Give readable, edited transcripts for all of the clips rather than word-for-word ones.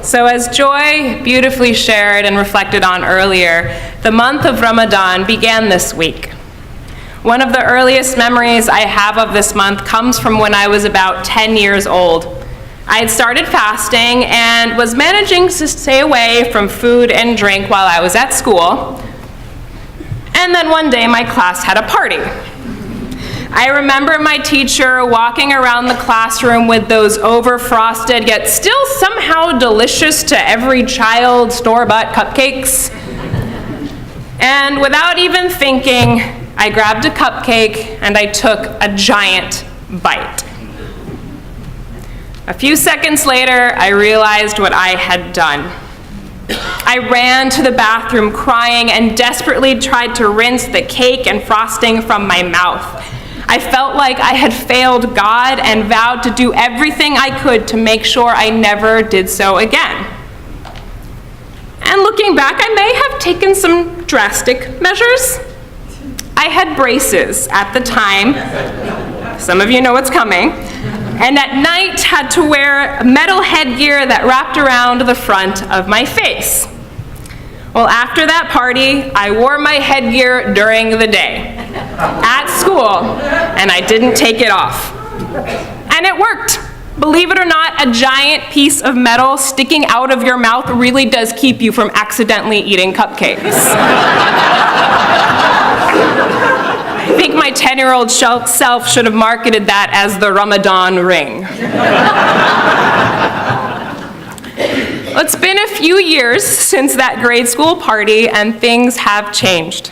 So as Joy beautifully shared and reflected on earlier, the month of Ramadan began this week. One of the earliest memories I have of this month comes from when I was about 10 years old. I had started fasting and was managing to stay away from food and drink while I was at school. And then one day my class had a party. I remember my teacher walking around the classroom with those over-frosted yet still somehow delicious to every child store-bought cupcakes. And without even thinking, I grabbed a cupcake and I took a giant bite. A few seconds later, I realized what I had done. I ran to the bathroom crying and desperately tried to rinse the cake and frosting from my mouth. I felt like I had failed God and vowed to do everything I could to make sure I never did so again. And looking back, I may have taken some drastic measures. I had braces at the time. Some of you know what's coming. And at night had to wear metal headgear that wrapped around the front of my face. Well, after that party, I wore my headgear during the day at school, and I didn't take it off. And it worked. Believe it or not, a giant piece of metal sticking out of your mouth really does keep you from accidentally eating cupcakes. I think my 10-year-old self should have marketed that as the Ramadan ring. It's been a few years since that grade school party, and things have changed.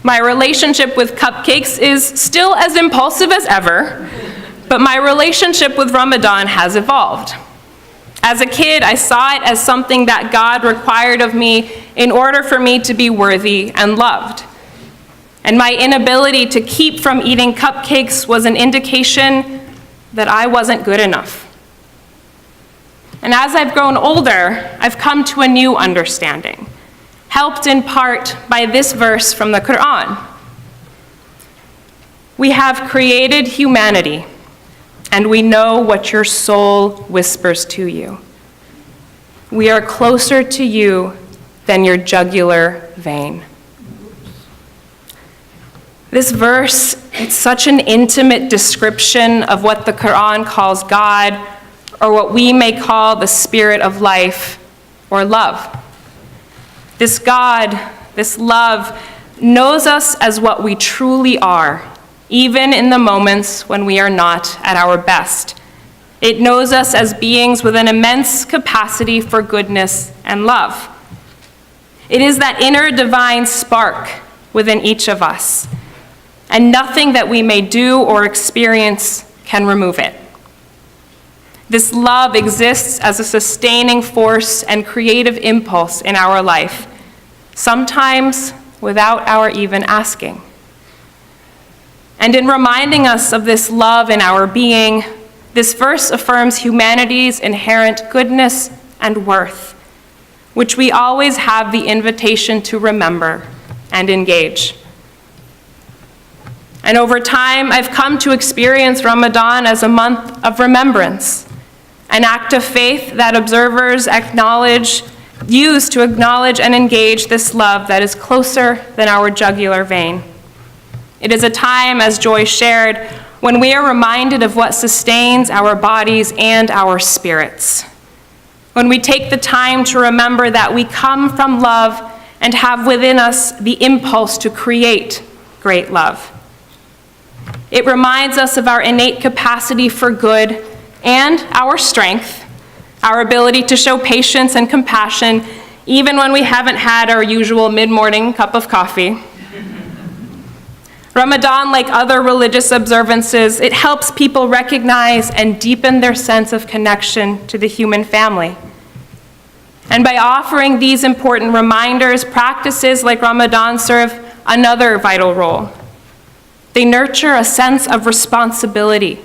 My relationship with cupcakes is still as impulsive as ever, but my relationship with Ramadan has evolved. As a kid, I saw it as something that God required of me in order for me to be worthy and loved. And my inability to keep from eating cupcakes was an indication that I wasn't good enough. And as I've grown older, I've come to a new understanding, helped in part by this verse from the Quran. We have created humanity, and we know what your soul whispers to you. We are closer to you than your jugular vein. This verse, it's such an intimate description of what the Quran calls God, or what we may call the spirit of life or love. This God, this love, knows us as what we truly are, even in the moments when we are not at our best. It knows us as beings with an immense capacity for goodness and love. It is that inner divine spark within each of us, and nothing that we may do or experience can remove it. This love exists as a sustaining force and creative impulse in our life, sometimes without our even asking. And in reminding us of this love in our being, this verse affirms humanity's inherent goodness and worth, which we always have the invitation to remember and engage. And over time, I've come to experience Ramadan as a month of remembrance, an act of faith that observers use to acknowledge and engage this love that is closer than our jugular vein. It is a time, as Joy shared, when we are reminded of what sustains our bodies and our spirits. When we take the time to remember that we come from love and have within us the impulse to create great love. It reminds us of our innate capacity for good and our strength, our ability to show patience and compassion, even when we haven't had our usual mid-morning cup of coffee. Ramadan, like other religious observances, it helps people recognize and deepen their sense of connection to the human family. And by offering these important reminders, practices like Ramadan serve another vital role. They nurture a sense of responsibility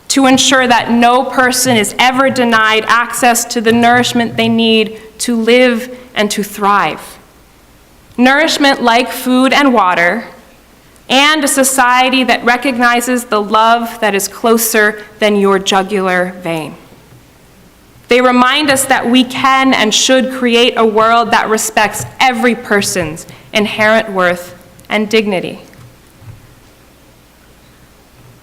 to ensure that no person is ever denied access to the nourishment they need to live and to thrive. Nourishment like food and water, and a society that recognizes the love that is closer than your jugular vein. They remind us that we can and should create a world that respects every person's inherent worth and dignity.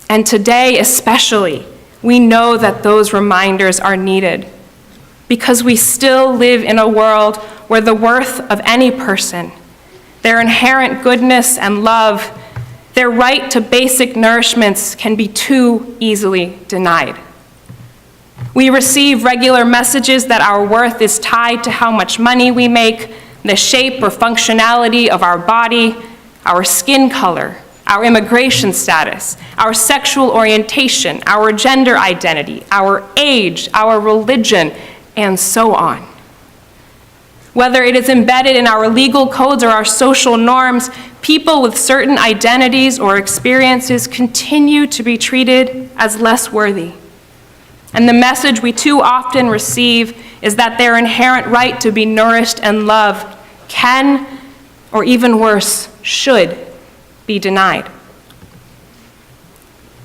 And today especially, we know that those reminders are needed because we still live in a world where the worth of any person, their inherent goodness and love, their right to basic nourishments can be too easily denied. We receive regular messages that our worth is tied to how much money we make, the shape or functionality of our body, our skin color, our immigration status, our sexual orientation, our gender identity, our age, our religion, and so on. Whether it is embedded in our legal codes or our social norms, people with certain identities or experiences continue to be treated as less worthy. And the message we too often receive is that their inherent right to be nourished and loved can, or even worse, should be denied.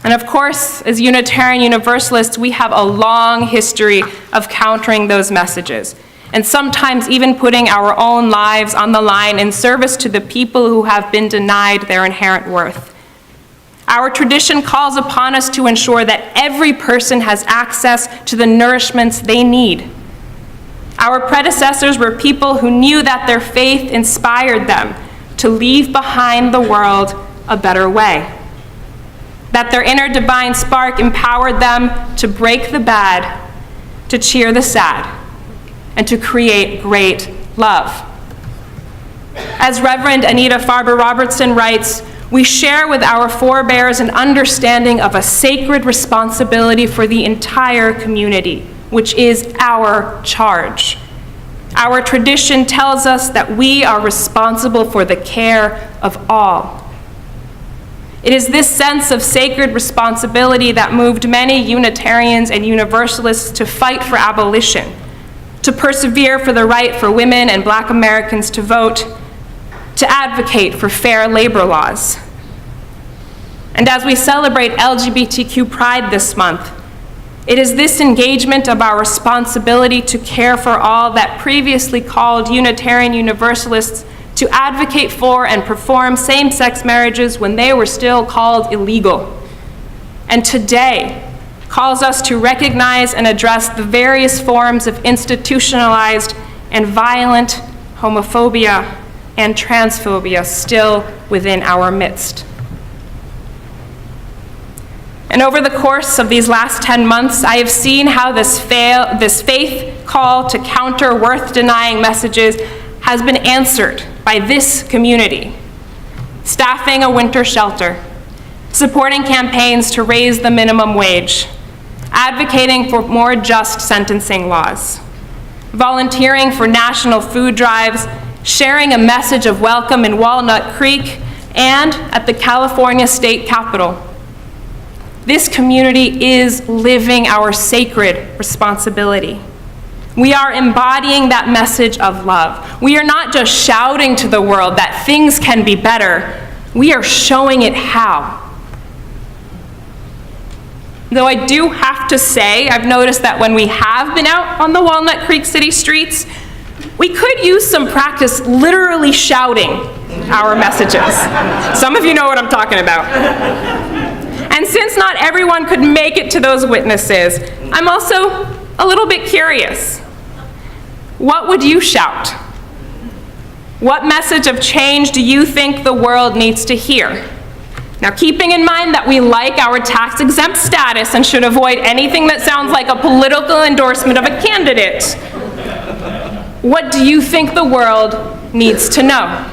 And of course, as Unitarian Universalists, we have a long history of countering those messages, and sometimes even putting our own lives on the line in service to the people who have been denied their inherent worth. Our tradition calls upon us to ensure that every person has access to the nourishments they need. Our predecessors were people who knew that their faith inspired them to leave behind the world a better way, that their inner divine spark empowered them to break the bad, to cheer the sad, and to create great love. As Reverend Anita Farber Robertson writes, we share with our forebears an understanding of a sacred responsibility for the entire community, which is our charge. Our tradition tells us that we are responsible for the care of all. It is this sense of sacred responsibility that moved many Unitarians and Universalists to fight for abolition, to persevere for the right for women and Black Americans to vote, to advocate for fair labor laws. And as we celebrate LGBTQ Pride this month, it is this engagement of our responsibility to care for all that previously called Unitarian Universalists to advocate for and perform same-sex marriages when they were still called illegal, and today calls us to recognize and address the various forms of institutionalized and violent homophobia and transphobia still within our midst. And over the course of these last 10 months, I have seen how this faith call to counter worth-denying messages has been answered by this community, staffing a winter shelter, supporting campaigns to raise the minimum wage, advocating for more just sentencing laws, volunteering for national food drives, sharing a message of welcome in Walnut Creek and at the California State Capitol. This community is living our sacred responsibility. We are embodying that message of love. We are not just shouting to the world that things can be better. We are showing it how. Though I do have to say, I've noticed that when we have been out on the Walnut Creek city streets, we could use some practice literally shouting our messages. Some of you know what I'm talking about. And since not everyone could make it to those witnesses, I'm also a little bit curious. What would you shout? What message of change do you think the world needs to hear? Now, keeping in mind that we like our tax-exempt status and should avoid anything that sounds like a political endorsement of a candidate, what do you think the world needs to know?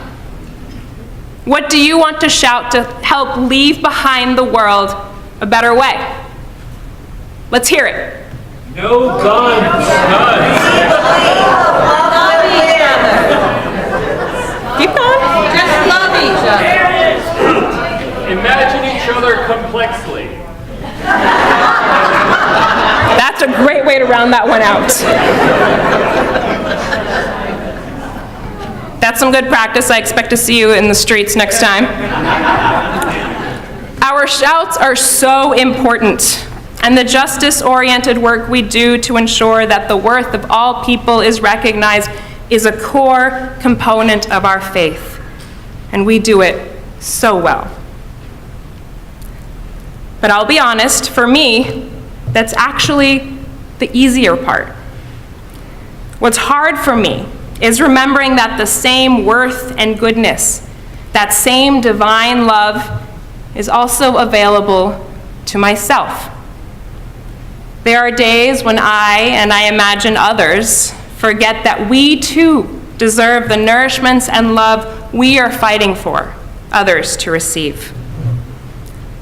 What do you want to shout to help leave behind the world a better way? Let's hear it. No guns. Love each other. Keep going. Just love each other. Imagine each other complexly. That's a great way to round that one out. That's some good practice. I expect to see you in the streets next time. Our shouts are so important. and the justice-oriented work we do to ensure that the worth of all people is recognized is a core component of our faith, and we do it so well. But I'll be honest, for me, that's actually the easier part. What's hard for me is remembering that the same worth and goodness, that same divine love, is also available to myself. There are days when I, and I imagine others, forget that we too deserve the nourishments and love we are fighting for others to receive.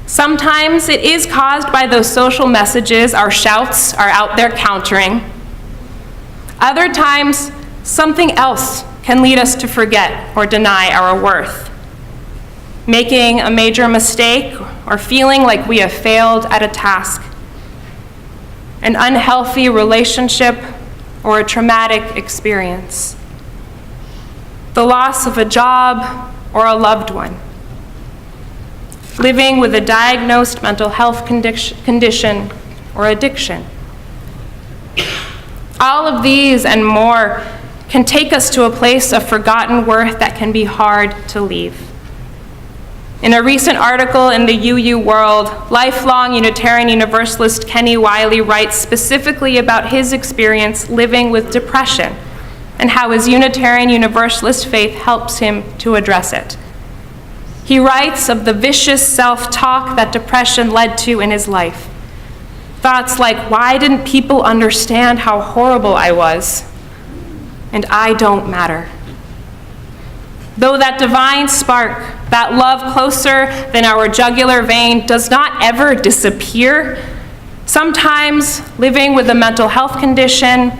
Sometimes it is caused by those social messages our shouts are out there countering. Other times, something else can lead us to forget or deny our worth. Making a major mistake or feeling like we have failed at a task. An unhealthy relationship or a traumatic experience. The loss of a job or a loved one. Living with a diagnosed mental health condition or addiction. All of these and more can take us to a place of forgotten worth that can be hard to leave. In a recent article in the UU World, lifelong Unitarian Universalist Kenny Wiley writes specifically about his experience living with depression and how his Unitarian Universalist faith helps him to address it. He writes of the vicious self-talk that depression led to in his life. Thoughts like, why didn't people understand how horrible I was? And I don't matter. Though that divine spark, that love closer than our jugular vein, does not ever disappear, sometimes living with a mental health condition,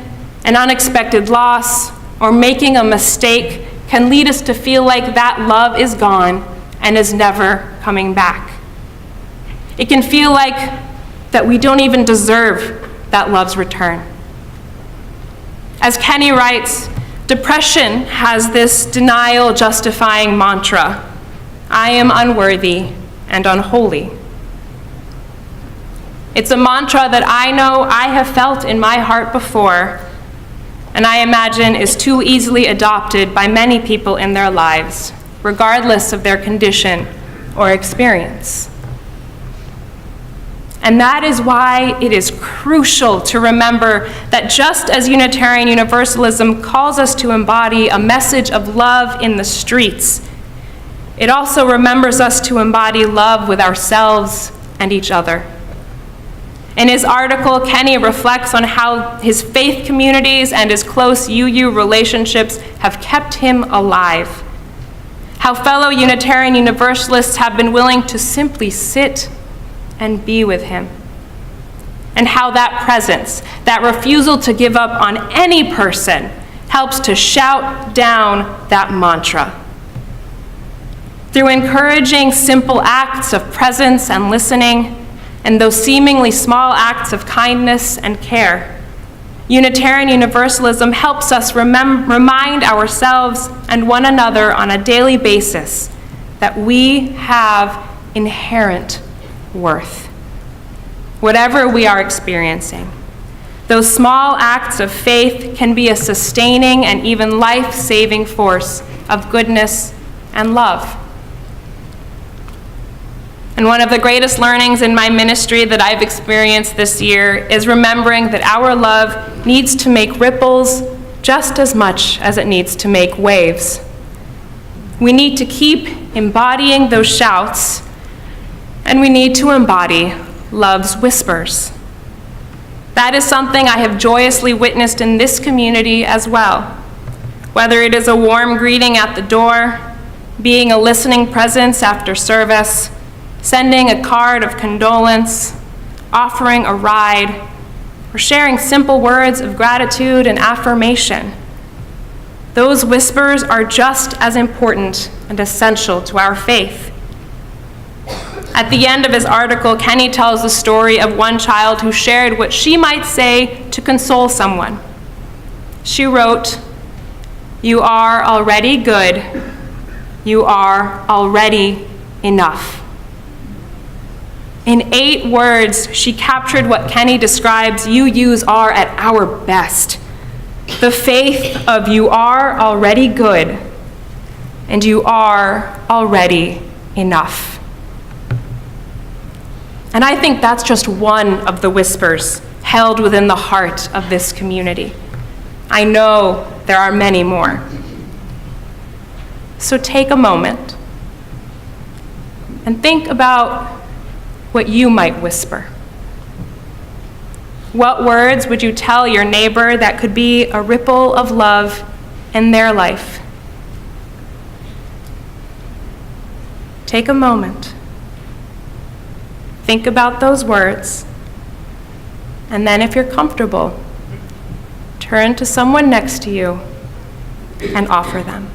an unexpected loss, or making a mistake can lead us to feel like that love is gone and is never coming back. It can feel like that we don't even deserve that love's return. As Kenny writes, depression has this denial-justifying mantra, I am unworthy and unholy. It's a mantra that I know I have felt in my heart before, and I imagine is too easily adopted by many people in their lives, regardless of their condition or experience. And that is why it is crucial to remember that just as Unitarian Universalism calls us to embody a message of love in the streets, it also remembers us to embody love with ourselves and each other. In his article, Kenny reflects on how his faith communities and his close UU relationships have kept him alive. How fellow Unitarian Universalists have been willing to simply sit and be with him. And how that presence, that refusal to give up on any person, helps to shout down that mantra. Through encouraging simple acts of presence and listening, and those seemingly small acts of kindness and care, Unitarian Universalism helps us remind ourselves and one another on a daily basis that we have inherent worth. Whatever we are experiencing, those small acts of faith can be a sustaining and even life-saving force of goodness and love. And one of the greatest learnings in my ministry that I've experienced this year is remembering that our love needs to make ripples just as much as it needs to make waves. We need to keep embodying those shouts, and we need to embody love's whispers. That is something I have joyously witnessed in this community as well. Whether it is a warm greeting at the door, being a listening presence after service, sending a card of condolence, offering a ride, or sharing simple words of gratitude and affirmation. Those whispers are just as important and essential to our faith. At the end of his article, Kenny tells the story of one child who shared what she might say to console someone. She wrote, "You are already good. You are already enough." In 8 words, she captured what Kenny describes UUs are at our best. The faith of you are already good, and you are already enough. And I think that's just one of the whispers held within the heart of this community. I know there are many more. So take a moment and think about what you might whisper. What words would you tell your neighbor that could be a ripple of love in their life? Take a moment. Think about those words, and then if you're comfortable, turn to someone next to you and offer them.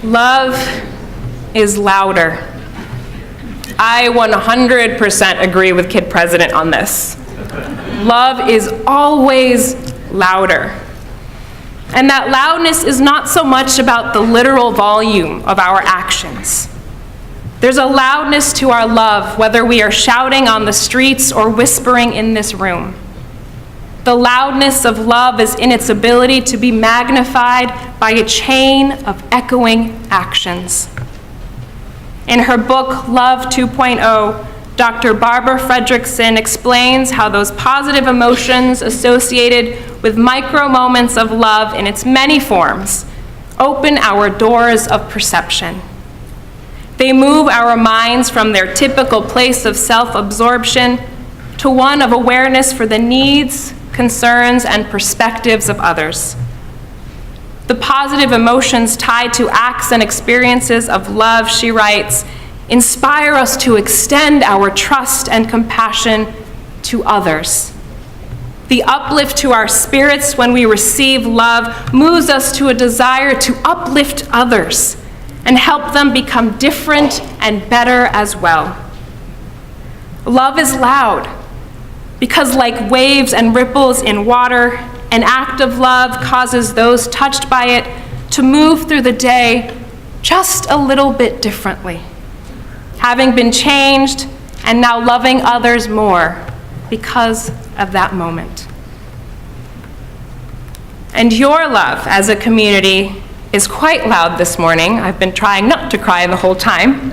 Love is louder. I 100% agree with Kid President on this. Love is always louder. And that loudness is not so much about the literal volume of our actions. There's a loudness to our love, whether we are shouting on the streets or whispering in this room. The loudness of love is in its ability to be magnified by a chain of echoing actions. In her book, Love 2.0, Dr. Barbara Fredrickson explains how those positive emotions associated with micro moments of love in its many forms open our doors of perception. They move our minds from their typical place of self-absorption to one of awareness for the needs, concerns, and perspectives of others. The positive emotions tied to acts and experiences of love, she writes, inspire us to extend our trust and compassion to others. The uplift to our spirits when we receive love moves us to a desire to uplift others and help them become different and better as well. Love is loud because, like waves and ripples in water, an act of love causes those touched by it to move through the day just a little bit differently, having been changed and now loving others more because of that moment. And your love as a community is quite loud this morning. I've been trying not to cry the whole time.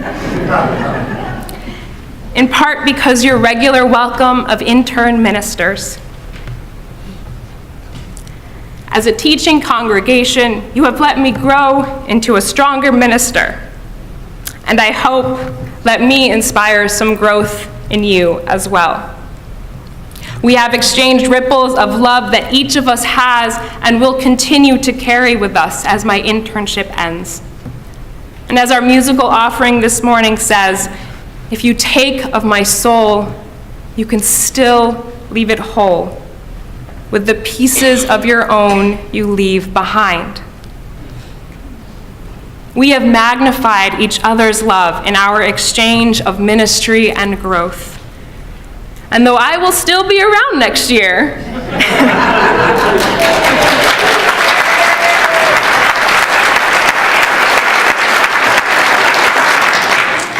In part because your regular welcome of intern ministers. As a teaching congregation, you have let me grow into a stronger minister, and I hope let me inspire some growth in you as well. We have exchanged ripples of love that each of us has and will continue to carry with us as my internship ends. And as our musical offering this morning says, if you take of my soul, you can still leave it whole, with the pieces of your own you leave behind. We have magnified each other's love in our exchange of ministry and growth. And though I will still be around next year,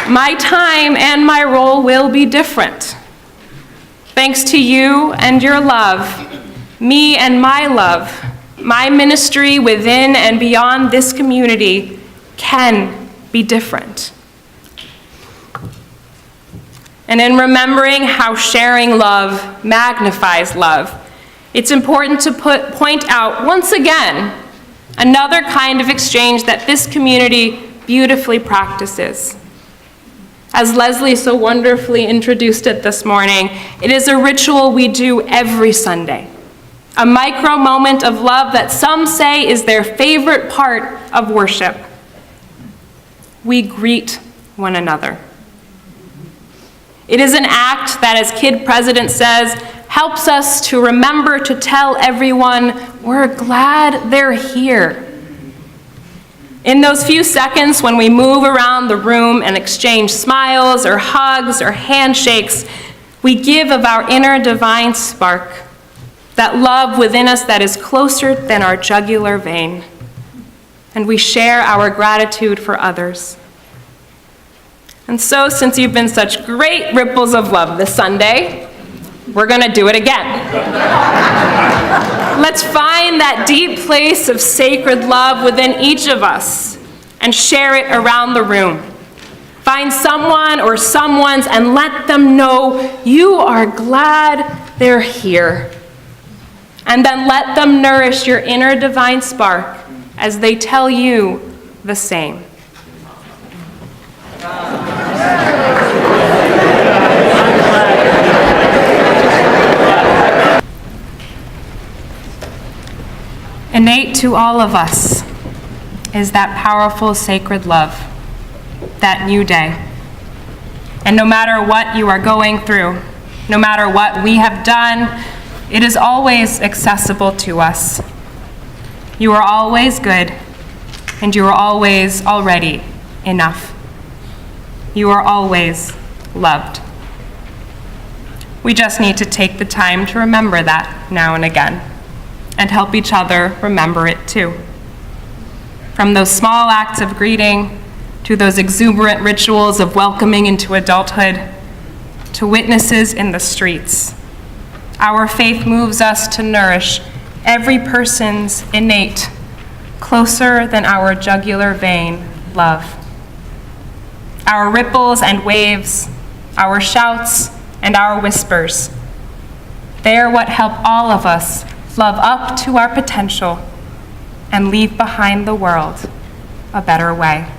my time and my role will be different. Thanks to you and your love, me and my love, my ministry within and beyond this community can be different. And in remembering how sharing love magnifies love, it's important to point out once again another kind of exchange that this community beautifully practices. As Leslie so wonderfully introduced it this morning, it is a ritual we do every Sunday. a micro moment of love that some say is their favorite part of worship. We greet one another. It is an act that, as Kid President says, helps us to remember to tell everyone we're glad they're here. In those few seconds when we move around the room and exchange smiles or hugs or handshakes, we give of our inner divine spark, that love within us that is closer than our jugular vein, and we share our gratitude for others. And so, since you've been such great ripples of love this Sunday, we're going to do it again. Let's find that deep place of sacred love within each of us and share it around the room. Find someone or someone's and let them know you are glad they're here. And then let them nourish your inner divine spark as they tell you the same. Innate to all of us is that powerful sacred love, that new day. And no matter what you are going through, no matter what we have done, it is always accessible to us. You are always good, and you are always already enough. You are always loved. We just need to take the time to remember that now and again, and help each other remember it too. From those small acts of greeting, to those exuberant rituals of welcoming into adulthood, to witnesses in the streets. Our faith moves us to nourish every person's innate, closer than our jugular vein, love. Our ripples and waves, our shouts and our whispers, they are what help all of us love up to our potential and leave behind the world a better way.